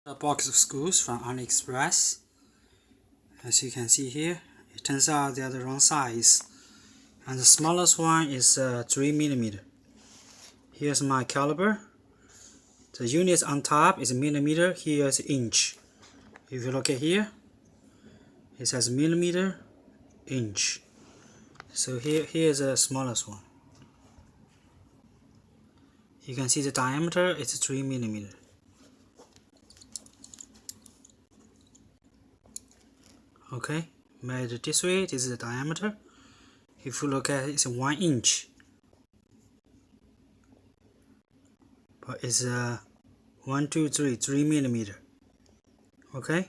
A box of screws from AliExpress. As you can see here, it turns out they are the wrong size, and the smallest one is 3mm. Here's my caliber. The units on top is millimeter, here is inch. If you look at here, it says millimeter, inch. So here is the smallest one. You can see the diameter is 3mm. Okay, made this way, this is the diameter. If you look at it, it's 1 inch. But it's 3 millimeter. Okay.